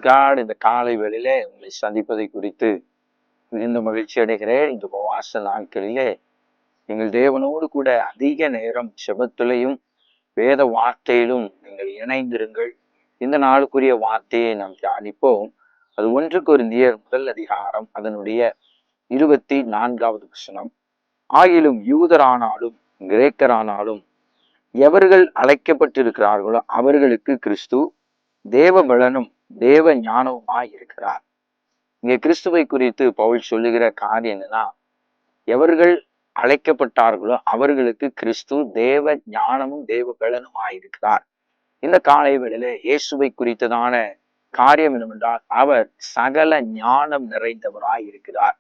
God. இந்த காலை வேளையிலே உங்களை சந்திப்பதை குறித்து மிகுந்த மகிழ்ச்சி அடைகிறேன். இந்த உபவாச நாட்களிலே எங்கள் தேவனோடு கூட அதிக நேரம் செபத்திலையும் வேத வார்த்தையிலும் நீங்கள் இணைந்திருங்கள். இந்த நாளுக்குரிய வார்த்தையை நாம் தியானிப்போம். அது 1 கொரிந்தியர் 1 அதிகாரம் அதனுடைய 24வது வசனம். ஆகிலும் யூதரானாலும் கிரேக்கரானாலும் எவர்கள் அழைக்கப்பட்டிருக்கிறார்களோ அவர்களுக்கு கிறிஸ்து தேவ பலனும் தேவ ஞானவுமாய் இருக்கிறார். இங்கே கிறிஸ்துவை குறித்து பவுல் சொல்லுகிற காரியம் என்னன்னா, எவர்கள் அழைக்கப்பட்டார்களோ அவர்களுக்கு கிறிஸ்து தேவ ஞானமும் தேவ பலனும் ஆயிருக்கிறார். இந்த காலை வேளையில இயேசுவை குறித்ததான காரியம் என்னவென்றால், அவர் சகல ஞானம் நிறைந்தவராய் இருக்கிறார்.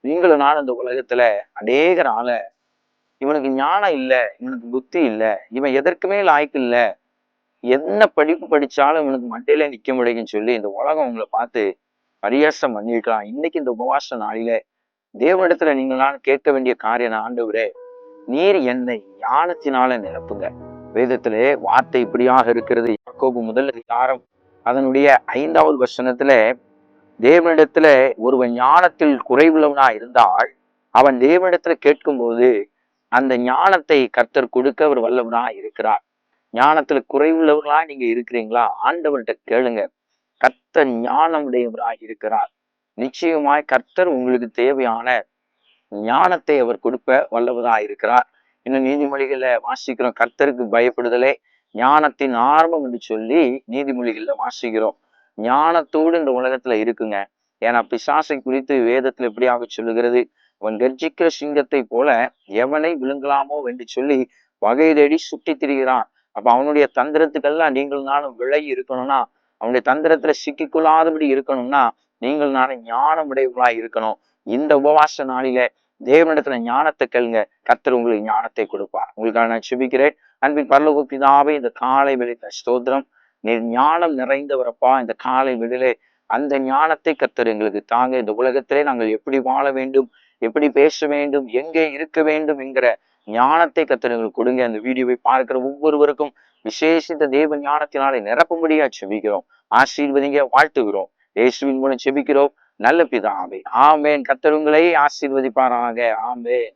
நீங்களும் நான் இந்த உலகத்துல அநேகரால இவனுக்கு ஞானம் இல்லை, இவனுக்கு புத்தி இல்லை, இவன் எதற்குமே லாய்க்கு இல்லை, என்ன படிப்பு படிச்சாலும் இவனுக்கு மண்டையில நிக்க முடியும்னு சொல்லி இந்த உலகம் உங்களை பார்த்து பரியாசம் பண்ணிருக்கலாம். இன்னைக்கு இந்த உபவாச நாளில தேவனிடத்துல நீங்களாம் கேட்க வேண்டிய காரியம், ஆண்டவரே நீர் என்னை ஞானத்தினால நிரப்புங்க. வேதத்திலே வார்த்தை இப்படியாக இருக்கிறது. யாக்கோபு 1 அதிகாரம் அதனுடைய 5வது வசனத்துல, தேவனிடத்துல ஒருவன் ஞானத்தில் குறைவுள்ளவனா இருந்தால் அவன் தேவனிடத்துல கேட்கும் போது அந்த ஞானத்தை கர்த்தர் கொடுக்க அவர் வல்லவனா இருக்கிறார். ஞானத்துல குறைவுள்ளவர்களா நீங்க இருக்கிறீங்களா? ஆண்டவர்கிட்ட கேளுங்க. கர்த்தர் ஞானம் உடையவராய் இருக்கிறார். நிச்சயமாய் கர்த்தர் உங்களுக்கு தேவையான ஞானத்தை அவர் கொடுக்க வல்லவராய் இருக்கிறார். இன்னும் நீதிமொழிகள்ல வாசிக்கிறோம், கர்த்தருக்கு பயப்படுதலே ஞானத்தின் ஆரம்பம் என்று சொல்லி நீதிமொழிகள்ல வாசிக்கிறோம். ஞானத்தோடு இந்த உலகத்துல இருக்குங்க. ஏன்னா பிசாசை குறித்து வேதத்துல எப்படியாக சொல்லுகிறது, அவன் கர்ஜிக்கிற சிங்கத்தை போல எவனை விழுங்கலாமோ என்று சொல்லி வகை தேடி சுட்டி திரிகிறான். அப்ப அவனுடைய தந்திரத்துக்கெல்லாம் நீங்கள் நானும் விலகி இருக்கணும்னா, அவனுடைய தந்திரத்துல சிக்கிக்கொள்ளாதபடி இருக்கணும்னா நீங்கள் நானும் ஞானம் உடையவர்களாய் இருக்கணும். இந்த உபவாச நாளில தேவனிடத்துல ஞானத்தை கேளுங்க, கர்த்தர் உங்களுக்கு ஞானத்தை கொடுப்பார். உங்களுக்காக நான் செபிக்கிறேன். அன்பின் பரலோக பிதாவே, இந்த காலை வேளையில ஸ்தோத்திரம். நீர் ஞானம் நிறைந்தவரப்பா. இந்த காலை வேளையிலே அந்த ஞானத்தை கர்த்தர் எங்களுக்கு தாங்க. இந்த உலகத்திலே நாங்கள் எப்படி வாழ வேண்டும், எப்படி பேச வேண்டும், எங்கே இருக்க வேண்டும் என்கிற ஞானத்தை கர்த்தர் எங்களுக்கு கொடுங்க. அந்த வீடியோவை பார்க்கிற ஒவ்வொருவருக்கும் விசேஷித்த தேவ ஞானத்தினாலே நிரப்பும்படியா செபிக்கிறோம். ஆசீர்வதிங்க, வாழ்த்துகிறோம். இயேசுவின் மூலம் செபிக்கிறோம் நல்ல பிதாவே, ஆமேன். கர்த்தர் உங்களை ஆசீர்வதிப்பாராக. ஆமேன்.